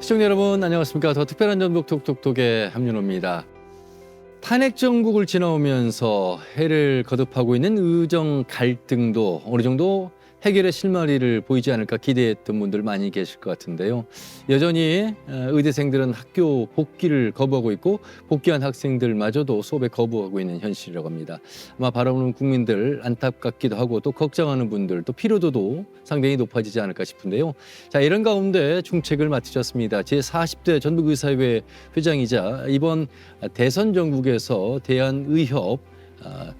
시청자 여러분 안녕하십니까. 더 특별한 전북 톡톡톡의 함윤호입니다. 탄핵 정국을 지나오면서 해를 거듭하고 있는 의정 갈등도 어느 정도 해결의 실마리를 보이지 않을까 기대했던 분들 많이 계실 것 같은데요. 여전히 의대생들은 학교 복귀를 거부하고 있고 복귀한 학생들마저도 수업에 거부하고 있는 현실이라고 합니다. 아마 바라보는 국민들 안타깝기도 하고 또 걱정하는 분들 또 피로도도 상당히 높아지지 않을까 싶은데요. 자, 이런 가운데 중책을 맡으셨습니다. 제40대 전북의사회 회장이자 이번 대선 전국에서 대한의협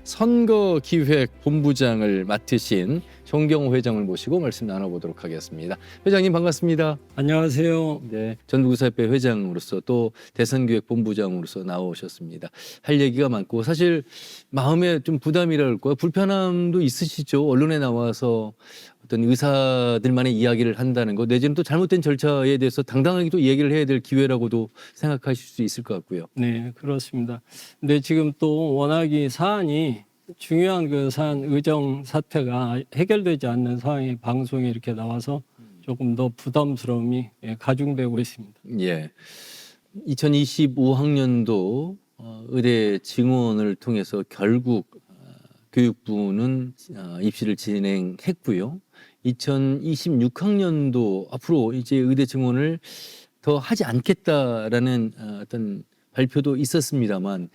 선거기획본부장을 맡으신 정경호 회장을 모시고 말씀 나눠보도록 하겠습니다. 회장님 반갑습니다. 안녕하세요. 네, 전북의사협회 회장으로서 또 대선기획본부장으로서 나오셨습니다. 할 얘기가 많고 사실 마음에 좀 부담이랄까요? 불편함도 있으시죠? 언론에 나와서 어떤 의사들만의 이야기를 한다는 거 내지는 또 잘못된 절차에 대해서 당당하게 또 얘기를 해야 될 기회라고도 생각하실 수 있을 것 같고요. 네, 그렇습니다. 근데 지금 또 워낙 이 사안이 중요한 그 사안 의정 사태가 해결되지 않는 상황이 방송에 이렇게 나와서 조금 더 부담스러움이 가중되고 있습니다. 예. 2025학년도 의대 증원을 통해서 결국 교육부는 입시를 진행했고요. 2026학년도 앞으로 이제 의대 증원을 더 하지 않겠다라는 어떤 발표도 있었습니다만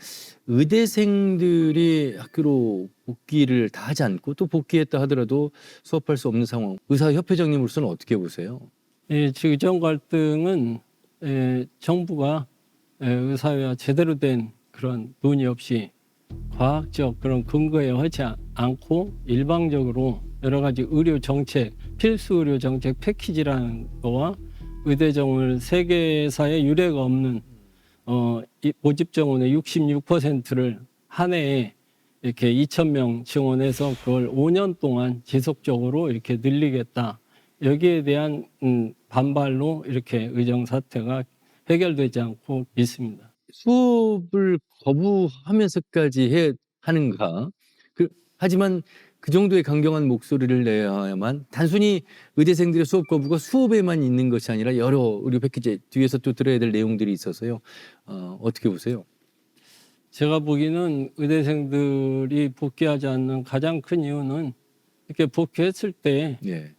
의대생들이 학교로 복귀를 다 하지 않고 또 복귀했다 하더라도 수업할 수 없는 상황. 의사협회장님으로서는 어떻게 보세요? 지금 의정 갈등은 정부가 의사회와 제대로 된 그런 논의 없이 과학적 그런 근거에 하지 않고 일방적으로 여러 가지 의료 정책, 필수 의료 정책 패키지라는 거와 의대 정원을 세계사에 유례가 없는 모집 정원의 66%를 한 해에 이렇게 2,000명 지원해서 그걸 5년 동안 지속적으로 이렇게 늘리겠다. 여기에 대한 반발로 이렇게 의정 사태가 해결되지 않고 있습니다. 수업을 거부하면서까지 해야 하는가? 하지만 그 정도의 강경한 목소리를 내야만 단순히 의대생들의 수업 거부가 수업에만 있는 것이 아니라 여러 의료 패키지 뒤에서 또 들어야 될 내용들이 있어서요. 어떻게 보세요? 제가 보기에는 의대생들이 복귀하지 않는 가장 큰 이유는 이렇게 복귀했을 때 예.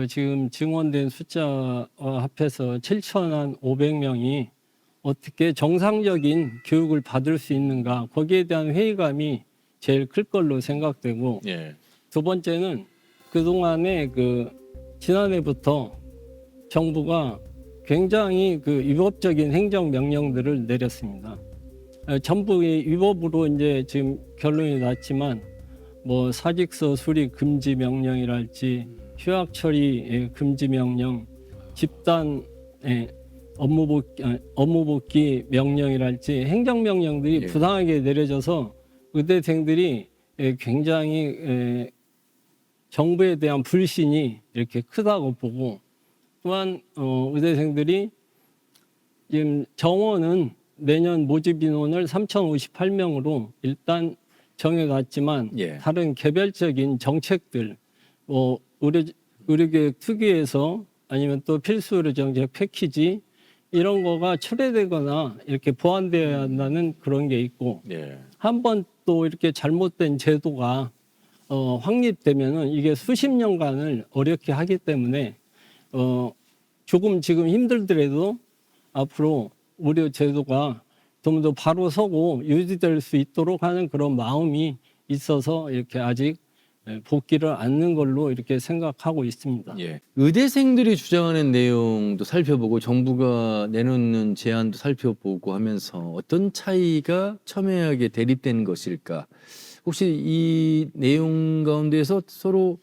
지금 증원된 숫자와 합해서 7,500명이 어떻게 정상적인 교육을 받을 수 있는가 거기에 대한 회의감이 제일 클 걸로 생각되고 예. 두 번째는 그동안에 지난해부터 정부가 굉장히 위법적인 행정 명령들을 내렸습니다. 전부 위법으로 이제 지금 결론이 났지만 뭐 사직서 수리 금지 명령이랄지 휴학 처리 금지 명령, 집단 업무 복귀 명령이랄지 행정 명령들이 예. 부당하게 내려져서 의대생들이 굉장히 정부에 대한 불신이 이렇게 크다고 보고 또한 의대생들이 지금 정원은 내년 모집 인원을 3,058명으로 일단 정해놨지만 예. 다른 개별적인 정책들 의료계획 특위에서 아니면 또 필수 의료 정책 패키지 이런 거가 철회되거나 이렇게 보완되어야 한다는 그런 게 있고 예. 한번 또 이렇게 잘못된 제도가 확립되면은 이게 수십 년간을 어렵게 하기 때문에 조금 지금 힘들더라도 앞으로 의료 제도가 좀 더 바로 서고 유지될 수 있도록 하는 그런 마음이 있어서 이렇게 아직 복귀를 않는 걸로 이렇게 생각하고 있습니다. 예. 의대생들이 주장하는 내용도 살펴보고 정부가 내놓는 제안도 살펴보고 하면서 어떤 차이가 첨예하게 대립되는 것일까? 혹시 이 내용 가운데서 서로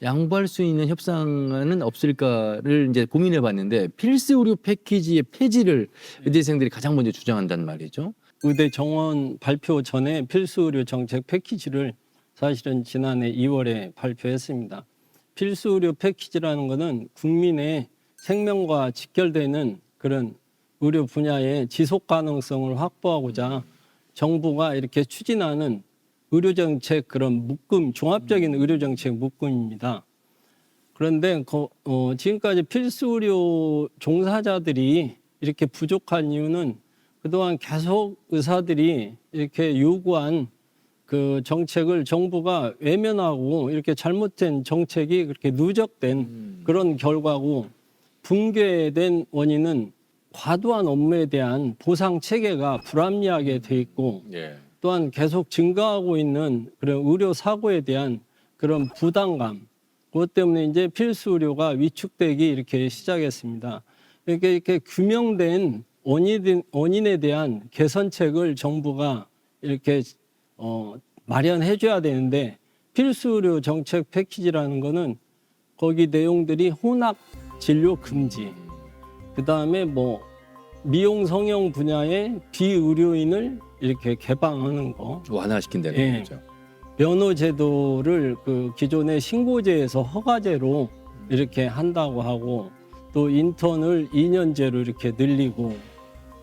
양보할 수 있는 협상은 없을까를 이제 고민해 봤는데 필수 의료 패키지의 폐지를 의대생들이 가장 먼저 주장한단 말이죠. 의대 정원 발표 전에 필수 의료 정책 패키지를 사실은 지난해 2월에 발표했습니다. 필수 의료 패키지라는 것은 국민의 생명과 직결되는 그런 의료 분야의 지속 가능성을 확보하고자 정부가 이렇게 추진하는 의료정책 그런 묶음, 종합적인 의료정책 묶음입니다. 그런데 지금까지 필수 의료 종사자들이 이렇게 부족한 이유는 그동안 계속 의사들이 이렇게 요구한 그 정책을 정부가 외면하고 이렇게 잘못된 정책이 그렇게 누적된 그런 결과고, 붕괴된 원인은 과도한 업무에 대한 보상 체계가 불합리하게 돼 있고, 예. 또한 계속 증가하고 있는 그런 의료 사고에 대한 그런 부담감, 그것 때문에 이제 필수 의료가 위축되기 이렇게 시작했습니다. 이렇게 규명된 원인에 대한 개선책을 정부가 이렇게 마련해 줘야 되는데, 필수 의료 정책 패키지라는 거는 거기 내용들이 혼합 진료 금지, 그다음에 뭐 미용 성형 분야의 비의료인을 이렇게 개방하는 거, 완화시킨다는 예. 거죠. 면허 제도를 그 기존의 신고제에서 허가제로 이렇게 한다고 하고, 또 인턴을 2년제로 이렇게 늘리고,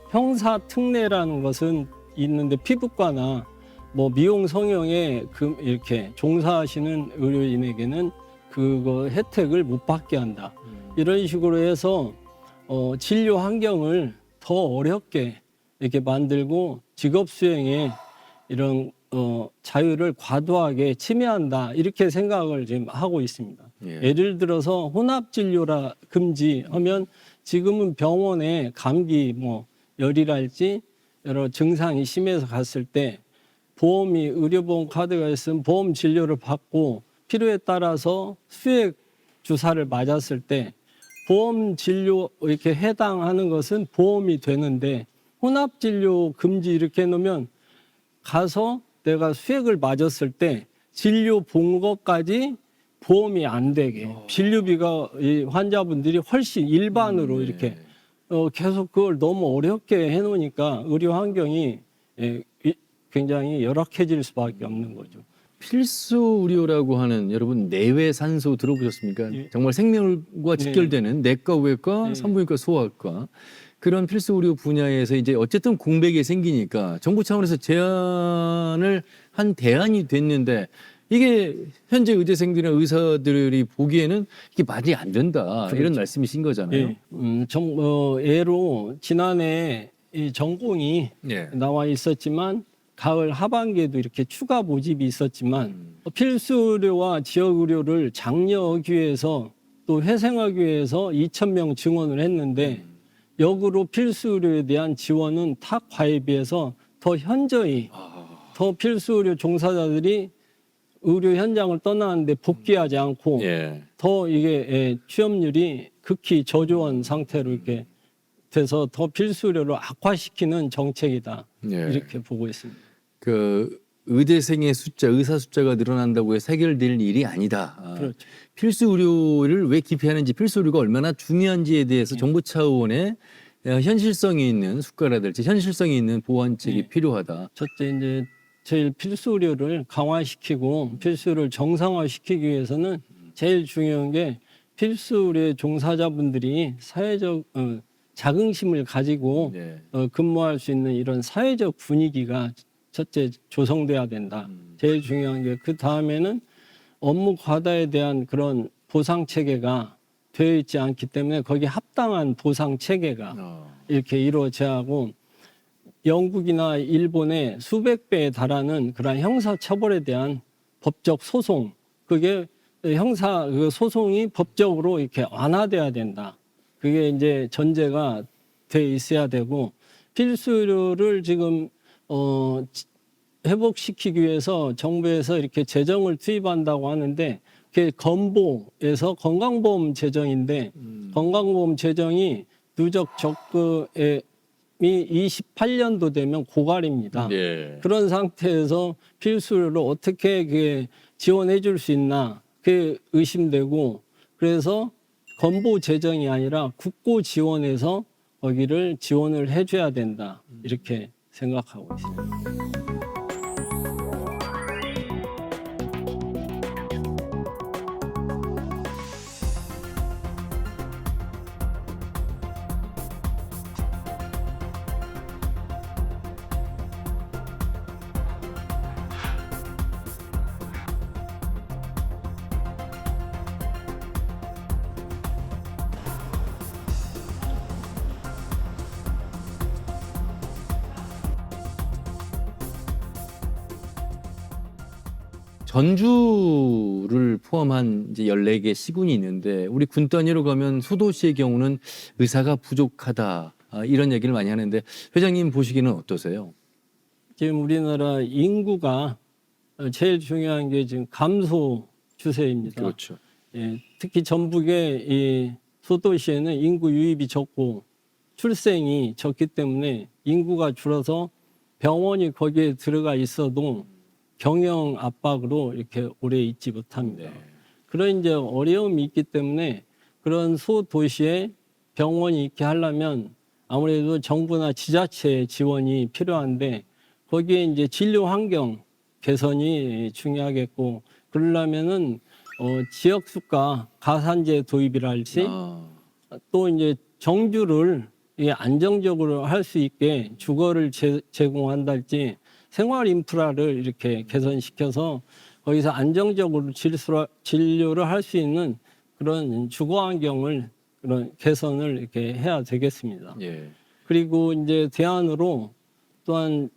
형사 특례라는 것은 있는데 피부과나 뭐 미용 성형에 이렇게 종사하시는 의료인에게는 그거 혜택을 못 받게 한다. 이런 식으로 해서 진료 환경을 더 어렵게 이렇게 만들고 직업 수행에 이런 자유를 과도하게 침해한다, 이렇게 생각을 지금 하고 있습니다. 예. 예를 들어서 혼합 진료라 금지하면 지금은 병원에 감기 뭐 열이랄지 여러 증상이 심해서 갔을 때 보험이 의료보험 카드가 있으면 보험 진료를 받고 필요에 따라서 수액 주사를 맞았을 때 보험 진료 이렇게 해당하는 것은 보험이 되는데, 혼합 진료 금지 이렇게 해놓으면 가서 내가 수액을 맞았을 때 진료 본 것까지 보험이 안 되게, 진료비가 이 환자분들이 훨씬 일반으로 이렇게 계속 그걸 너무 어렵게 해놓으니까 의료 환경이 굉장히 열악해질 수밖에 없는 거죠. 필수 의료라고 하는, 여러분 내외 산소 들어보셨습니까? 예. 정말 생명과 직결되는 내과, 외과, 예. 산부인과, 소아과, 그런 필수 의료 분야에서 이제 어쨌든 공백이 생기니까 정부 차원에서 제안을 한 대안이 됐는데, 이게 현재 의대생들이나 의사들이 보기에는 이게 말이 안 된다, 이런 그렇죠. 말씀이신 거잖아요. 예. 예로 지난해 이 전공이 예. 나와 있었지만 가을 하반기에도 이렇게 추가 모집이 있었지만 필수 의료와 지역 의료를 장려하기 위해서 또 회생하기 위해서 2,000명 증원을 했는데, 역으로 필수 의료에 대한 지원은 타 과에 비해서 더 현저히 더 필수 의료 종사자들이 의료 현장을 떠나는데 복귀하지 않고 예. 더 이게 취업률이 극히 저조한 상태로 이렇게 돼서 더 필수 의료를 악화시키는 정책이다, 예. 이렇게 보고 있습니다. 그 의대생의 숫자, 의사 숫자가 늘어난다고 해서 해결될 일이 아니다. 그렇죠. 필수 의료를 왜 기피하는지, 필수 의료가 얼마나 중요한지에 대해서 정부 차원의 현실성이 있는 수가라든지 현실성이 있는 보완책이 예. 필요하다. 첫째, 이제 제일 필수 의료를 강화시키고 필수 의료를 정상화시키기 위해서는 제일 중요한 게 필수 의료의 종사자분들이 사회적 자긍심을 가지고 네. 근무할 수 있는 이런 사회적 분위기가 첫째 조성돼야 된다. 제일 중요한 게, 그 다음에는 업무 과다에 대한 그런 보상 체계가 되어 있지 않기 때문에 거기에 합당한 보상 체계가 이렇게 이루어져야 하고, 영국이나 일본의 수백 배에 달하는 그런 형사 처벌에 대한 법적 소송, 그게 형사 그 소송이 법적으로 이렇게 완화돼야 된다. 그게 이제 전제가 돼 있어야 되고, 필수 의료를 지금 회복시키기 위해서 정부에서 이렇게 재정을 투입한다고 하는데, 그게 건보에서 건강보험 재정인데 건강보험 재정이 누적 적금이 28년도 되면 고갈입니다. 예. 그런 상태에서 필수를 어떻게 그게 지원해 줄 수 있나, 그게 의심되고, 그래서 건보 재정이 아니라 국고 지원해서 거기를 지원을 해줘야 된다, 이렇게 생각하고 있습니다. 전주를 포함한 이제 14개 시군이 있는데 우리 군 단위로 가면 소도시의 경우는 의사가 부족하다. 이런 얘기를 많이 하는데 회장님 보시기는 어떠세요? 지금 우리나라 인구가 제일 중요한 게 지금 감소 추세입니다. 그렇죠. 예, 특히 전북의 이 소도시에는 인구 유입이 적고 출생이 적기 때문에 인구가 줄어서 병원이 거기에 들어가 있어도 경영 압박으로 이렇게 오래 있지 못합니다. 네. 그런 이제 어려움이 있기 때문에 그런 소도시에 병원이 있게 하려면 아무래도 정부나 지자체의 지원이 필요한데 거기에 이제 진료 환경 개선이 중요하겠고 그러려면은 지역 수가 가산제 도입이랄지 아, 또 이제 정주를 이게 안정적으로 할 수 있게 주거를 제공한달지 생활 인프라를 이렇게 개선시켜서 거기서 안정적으로 진료를 할 수 있는 그런 주거 환경을 그런 개선을 이렇게 해야 되겠습니다. 예. 그리고 이제 대안으로 또한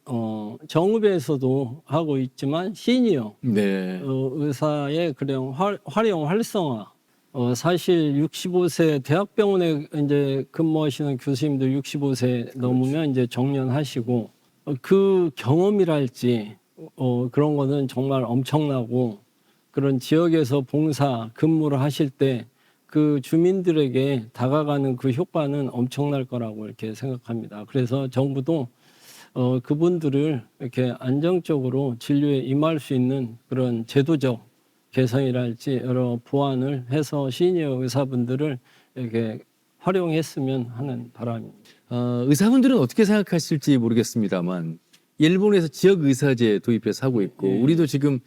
정읍에서도 하고 있지만 시니어 네. 의사의 그런 활용 활성화. 사실 65세 대학병원에 이제 근무하시는 교수님들 65세 넘으면 이제 정년하시고 그 경험이랄지 그런 거는 정말 엄청나고 그런 지역에서 봉사 근무를 하실 때 그 주민들에게 다가가는 그 효과는 엄청날 거라고 이렇게 생각합니다. 그래서 정부도 그분들을 이렇게 안정적으로 진료에 임할 수 있는 그런 제도적 개선이랄지 여러 보완을 해서 시니어 의사분들을 이렇게 활용했으면 하는 바람입니다. 의사분들은 어떻게 생각하실지 모르겠습니다만 일본에서 지역 의사제 도입해서 하고 있고 예. 우리도 지금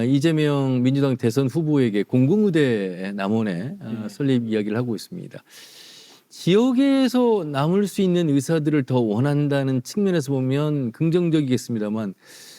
이재명 민주당 대선 후보에게 공공의대 남원에 설립 이야기를 하고 있습니다. 지역에서 남을 수 있는 의사들을 더 원한다는 측면에서 보면 긍정적이겠습니다만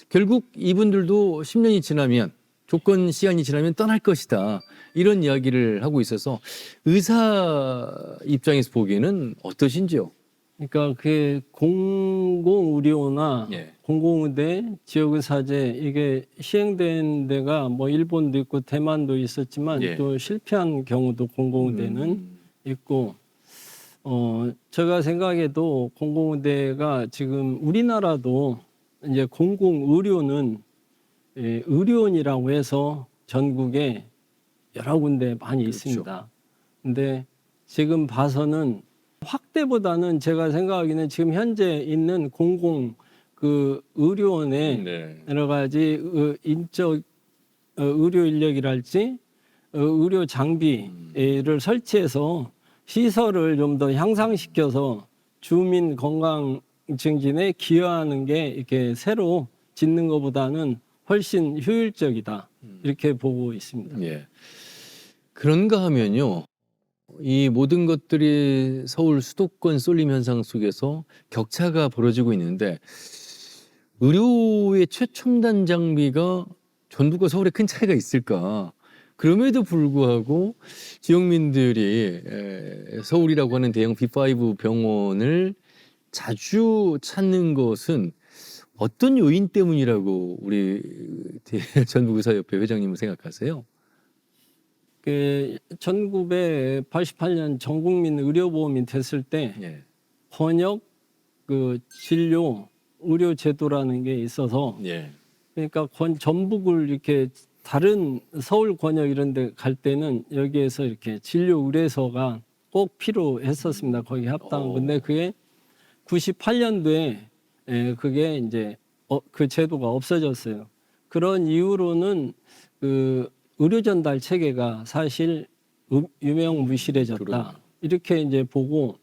결국 이분들도 10년이 지나면 조건 시한이 지나면 떠날 것이다. 이런 이야기를 하고 있어서 의사 입장에서 보기에는 어떠신지요? 그러니까 그 공공의료나 예. 공공의대, 지역의사제 이게 시행된 데가 뭐 일본도 있고 대만도 있었지만 예. 또 실패한 경우도 공공의대는 있고 제가 생각해도 공공의대가 지금 우리나라도 이제 공공의료는 의료원이라고 해서 전국에 여러 군데 많이 그렇죠. 있습니다. 근데 지금 봐서는 확대보다는 제가 생각하기는 지금 현재 있는 공공 그 의료원에 네. 여러 가지 인적 의료 인력이랄지 의료 장비를 설치해서 시설을 좀 더 향상시켜서 주민 건강 증진에 기여하는 게 이렇게 새로 짓는 것보다는 훨씬 효율적이다 이렇게 보고 있습니다. 예. 그런가 하면요. 이 모든 것들이 서울 수도권 쏠림 현상 속에서 격차가 벌어지고 있는데 의료의 최첨단 장비가 전북과 서울에 큰 차이가 있을까? 그럼에도 불구하고 지역민들이 서울이라고 하는 대형 B5 병원을 자주 찾는 것은 어떤 요인 때문이라고 우리 전북의사협회 회장님은 생각하세요? 그 1988년 전국민 의료보험이 됐을 때 예. 번역 그 진료 의료 제도라는 게 있어서 예. 그러니까 전북을 이렇게 다른 서울 권역 이런 데 갈 때는 여기에서 이렇게 진료 의뢰서가 꼭 필요했었습니다. 거기 합당. 근데 그게 98년도에 그게 이제 그 제도가 없어졌어요. 그런 이유로는 그 의료 전달 체계가 사실 유명무실해졌다. 그러네요. 이렇게 이제 보고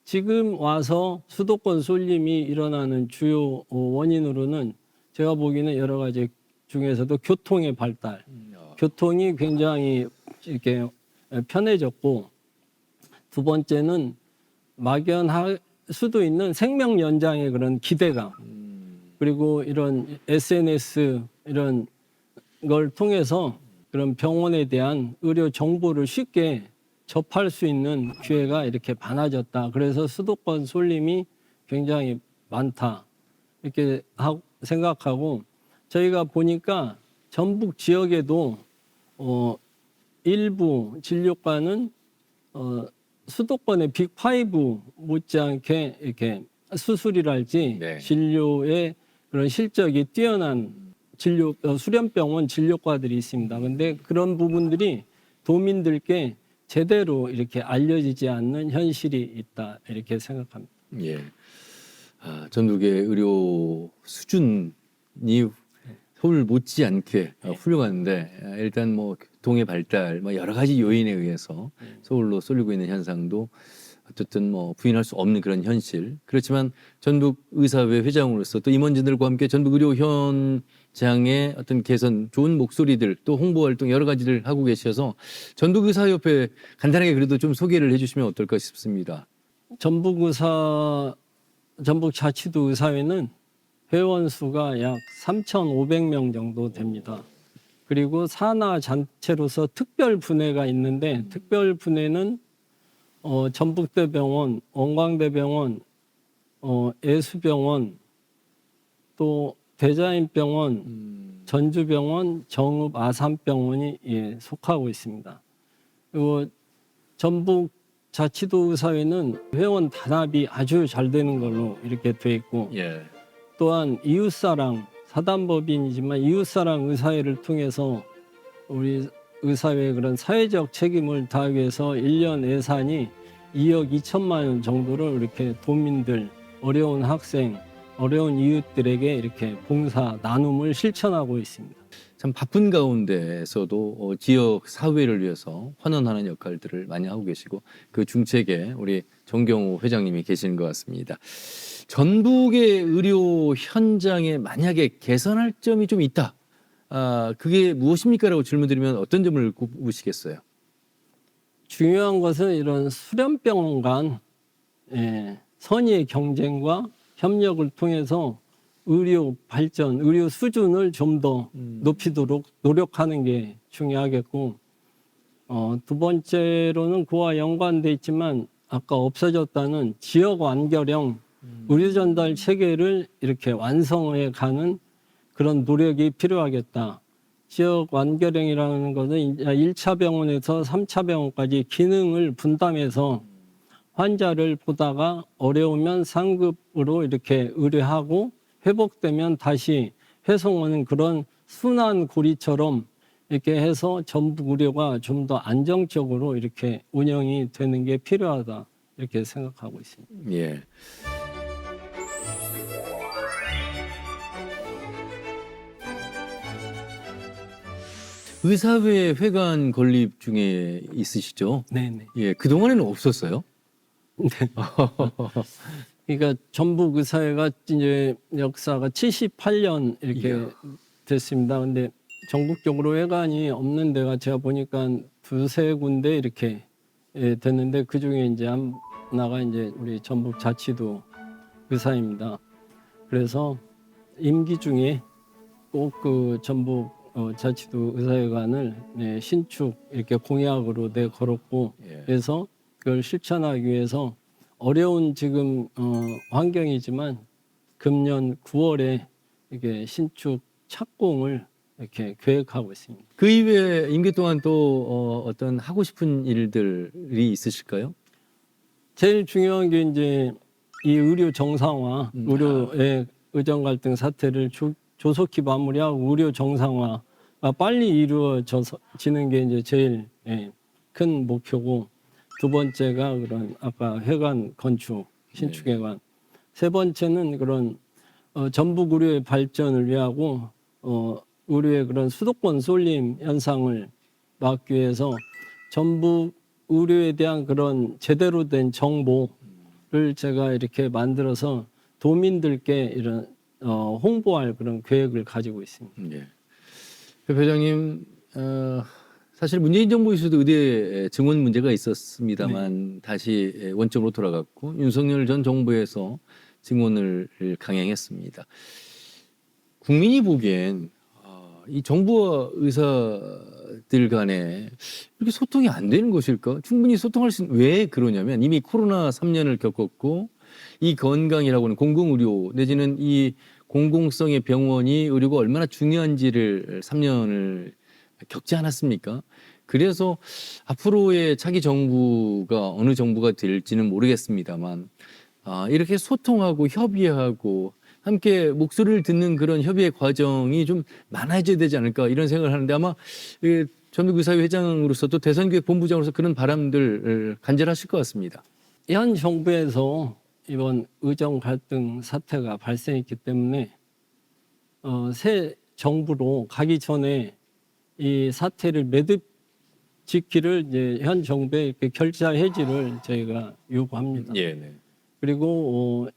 지금 와서 수도권 쏠림이 일어나는 주요 원인으로는 제가 보기에는 여러 가지 중에서도 교통의 발달, 교통이 굉장히 이렇게 편해졌고 두 번째는 막연할 수도 있는 생명 연장의 그런 기대감 그리고 이런 SNS 이런 걸 통해서 그런 병원에 대한 의료 정보를 쉽게 접할 수 있는 기회가 이렇게 많아졌다. 그래서 수도권 쏠림이 굉장히 많다. 이렇게 생각하고 저희가 보니까 전북 지역에도 일부 진료과는 수도권의 빅5 못지않게 이렇게 수술이랄지 네. 진료의 그런 실적이 뛰어난 수련병원 진료과들이 있습니다. 근데 그런 부분들이 도민들께 제대로 이렇게 알려지지 않는 현실이 있다 이렇게 생각합니다. 예. 전북의 의료 수준이 서울 못지않게 훌륭한데 일단 뭐 교통의 발달, 뭐 여러 가지 요인에 의해서 서울로 쏠리고 있는 현상도 어쨌든 뭐 부인할 수 없는 그런 현실. 그렇지만 전북 의사회 회장으로서 또 임원진들과 함께 전북 의료 현장의 어떤 개선, 좋은 목소리들, 또 홍보 활동 여러 가지를 하고 계셔서 전북 의사협회 간단하게 그래도 좀 소개를 해주시면 어떨까 싶습니다. 전북자치도 의사회는 회원 수가 약 3,500명 정도 됩니다. 그리고 산하 단체로서 특별 분회가 있는데 특별 분회는 전북대병원, 원광대병원, 예수병원, 또 대자인병원, 전주병원, 정읍 아산병원이 속하고 있습니다. 그리고 전북 자치도 의사회는 회원 단합이 아주 잘 되는 걸로 이렇게 돼 있고 예. 또한 이웃사랑 사단법인이지만 이웃사랑 의사회를 통해서 우리 의사회의 그런 사회적 책임을 다하기 위해서 1년 예산이 2억 2천만 원 정도를 이렇게 도민들, 어려운 학생, 어려운 이웃들에게 이렇게 봉사 나눔을 실천하고 있습니다. 참 바쁜 가운데에서도 지역 사회를 위해서 환원하는 역할들을 많이 하고 계시고 그 중책에 우리 정경호 회장님이 계시는 것 같습니다. 전북의 의료 현장에 만약에 개선할 점이 좀 있다. 그게 무엇입니까라고 질문드리면 어떤 점을 꼽으시겠어요? 중요한 것은 이런 수련병원 간 선의의 경쟁과 협력을 통해서 의료 발전, 의료 수준을 좀 더 높이도록 노력하는 게 중요하겠고 두 번째로는 그와 연관돼 있지만 아까 없어졌다는 지역 완결형 의료 전달 체계를 이렇게 완성해 가는 그런 노력이 필요하겠다. 지역 완결형이라는 것은 1차 병원에서 3차 병원까지 기능을 분담해서 환자를 보다가 어려우면 상급으로 이렇게 의뢰하고 회복되면 다시 회송하는 그런 순환 고리처럼 이렇게 해서 전북 의료가 좀 더 안정적으로 이렇게 운영이 되는 게 필요하다 이렇게 생각하고 있습니다. 예. 의사회 회관 건립 중에 있으시죠? 네네. 예, 그 동안에는 없었어요. 그러니까 전북 의사회가 이제 역사가 78년 이렇게 이야. 됐습니다. 근데 전국적으로 회관이 없는 데가 제가 보니까 두세 군데 이렇게 됐는데 그 중에 이제 하나가 이제 우리 전북 자치도 의사입니다. 그래서 임기 중에 꼭 그 전북 자치도 의사회관을 신축 이렇게 공약으로 내걸었고 예. 그래서 그걸 실천하기 위해서 어려운 지금 환경이지만 금년 9월에 이게 신축 착공을 이렇게 계획하고 있습니다. 그 이외에 임기 동안 또 어떤 하고 싶은 일들이 있으실까요? 제일 중요한 게 이제 이 의료 정상화, 의료의 의정 갈등 사태를 조속히 마무리하고 의료 정상화가 빨리 이루어지는 게 이제 제일 큰 목표고 두 번째가 그런 아까 회관 건축, 신축 회관. 세 번째는 그런 전북 의료의 발전을 위하고 의료의 그런 수도권 쏠림 현상을 막기 위해서 전북 의료에 대한 그런 제대로 된 정보를 제가 이렇게 만들어서 도민들께 이런 홍보할 그런 계획을 가지고 있습니다. 예. 회장님, 사실 문재인 정부에서도 의대 증원 문제가 있었습니다만 다시 원점으로 돌아갔고 윤석열 전 정부에서 증원을 강행했습니다. 국민이 보기엔 이 정부와 의사들 간에 이렇게 소통이 안 되는 것일까? 충분히 소통할 수 있는, 왜 그러냐면 이미 코로나 3년을 겪었고 이 건강이라고 하는 공공의료 내지는 이 공공성의 병원이 의료가 얼마나 중요한지를 3년을 겪지 않았습니까? 그래서 앞으로의 차기 정부가 어느 정부가 될지는 모르겠습니다만 이렇게 소통하고 협의하고 함께 목소리를 듣는 그런 협의의 과정이 좀 많아져야 되지 않을까 이런 생각을 하는데 아마 전북의사회 회장으로서 또 대선교회 본부장으로서 그런 바람들 간절하실 것 같습니다. 현 정부에서 이번 의정 갈등 사태가 발생했기 때문에 새 정부로 가기 전에 이 사태를 매듭짓기를 이제 현 정부의 이렇게 결자 해지를 저희가 요구합니다. 예, 네. 그리고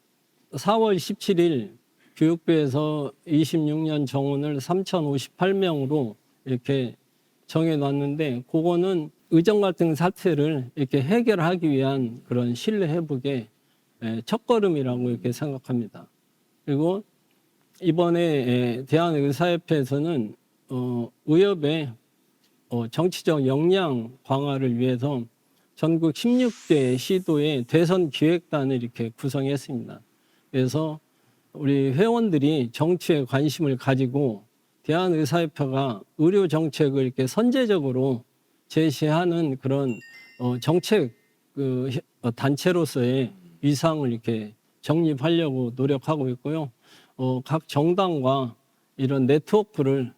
4월 17일 교육부에서 26년 정원을 3,058명으로 이렇게 정해놨는데 그거는 의정 갈등 사태를 이렇게 해결하기 위한 그런 신뢰 회복의 첫걸음이라고 이렇게 생각합니다. 그리고 이번에 대한의사협회에서는 의협의 정치적 역량 강화를 위해서 전국 16개 시도의 대선 기획단을 이렇게 구성했습니다. 그래서 우리 회원들이 정치에 관심을 가지고 대한의사협회가 의료 정책을 이렇게 선제적으로 제시하는 그런 정책 단체로서의 위상을 이렇게 정립하려고 노력하고 있고요. 각 정당과 이런 네트워크를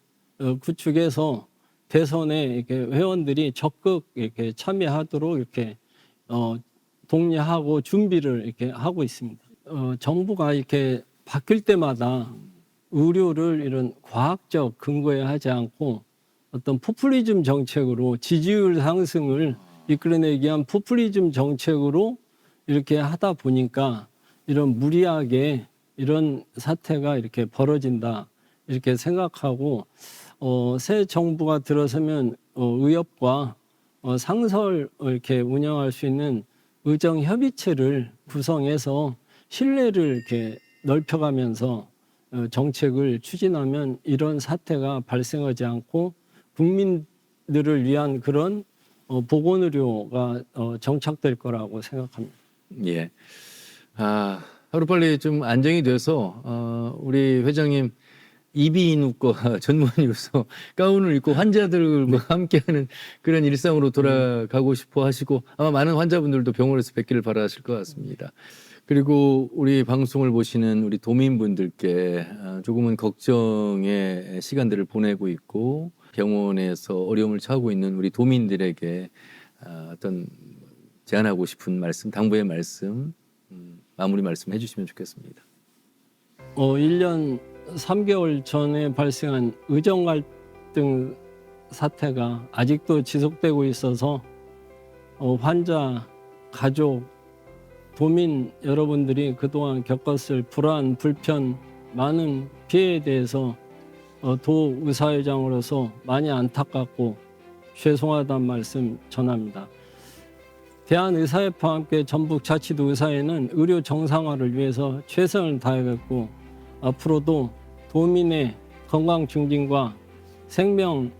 구축해서 대선에 이렇게 회원들이 적극 이렇게 참여하도록 이렇게 독려하고 준비를 이렇게 하고 있습니다. 정부가 이렇게 바뀔 때마다 의료를 이런 과학적 근거에 하지 않고 어떤 포퓰리즘 정책으로 지지율 상승을 이끌어내기 위한 포퓰리즘 정책으로 이렇게 하다 보니까 이런 무리하게 이런 사태가 이렇게 벌어진다 이렇게 생각하고 새 정부가 들어서면 의협과 상설 이렇게 운영할 수 있는 의정 협의체를 구성해서 신뢰를 이렇게 넓혀가면서 정책을 추진하면 이런 사태가 발생하지 않고 국민들을 위한 그런 보건의료가 정착될 거라고 생각합니다. 예. 하루빨리 좀 안정이 돼서 우리 회장님 이비인후과 전문의로서 가운을 입고 환자들과 함께하는 그런 일상으로 돌아가고 싶어 하시고 아마 많은 환자분들도 병원에서 뵙기를 바라실 것 같습니다. 그리고 우리 방송을 보시는 우리 도민분들께 조금은 걱정의 시간들을 보내고 있고 병원에서 어려움을 처하고 있는 우리 도민들에게 어떤 제안하고 싶은 말씀, 당부의 말씀, 마무리 말씀 해주시면 좋겠습니다. 1년 3개월 전에 발생한 의정 갈등 사태가 아직도 지속되고 있어서 환자, 가족, 도민 여러분들이 그동안 겪었을 불안, 불편, 많은 피해에 대해서 도의사회장으로서 많이 안타깝고 죄송하다는 말씀 전합니다. 대한의사협회와 함께 전북자치도의사회는 의료 정상화를 위해서 최선을 다하겠고 앞으로도 도민의 건강 증진과 생명을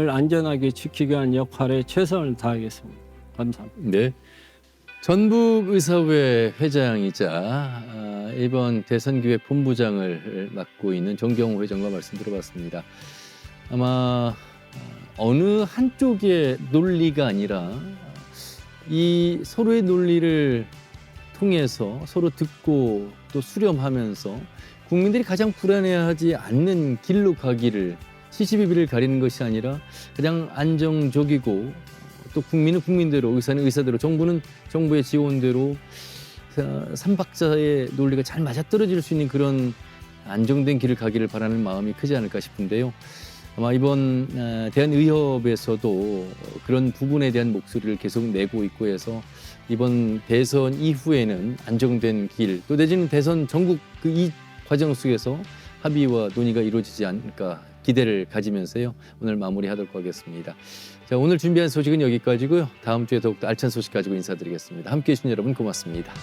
안전하게 지키기 위한 역할에 최선을 다하겠습니다. 감사합니다. 네. 전북의사회 회장이자 이번 대선기획 본부장을 맡고 있는 정경호 회장과 말씀 들어봤습니다. 아마 어느 한쪽의 논리가 아니라 이 서로의 논리를 통해서 서로 듣고 또 수렴하면서 국민들이 가장 불안해하지 않는 길로 가기를 시시비비를 가리는 것이 아니라 가장 안정적이고 또 국민은 국민대로 의사는 의사대로 정부는 정부의 지원대로 삼박자의 논리가 잘 맞아떨어질 수 있는 그런 안정된 길을 가기를 바라는 마음이 크지 않을까 싶은데요. 아마 이번 대한의협에서도 그런 부분에 대한 목소리를 계속 내고 있고 해서 이번 대선 이후에는 안정된 길 또 내지는 대선 전국 이 과정 속에서 합의와 논의가 이루어지지 않을까 기대를 가지면서요. 오늘 마무리하도록 하겠습니다. 자, 오늘 준비한 소식은 여기까지고요. 다음 주에 더욱더 알찬 소식 가지고 인사드리겠습니다. 함께해 주신 여러분 고맙습니다.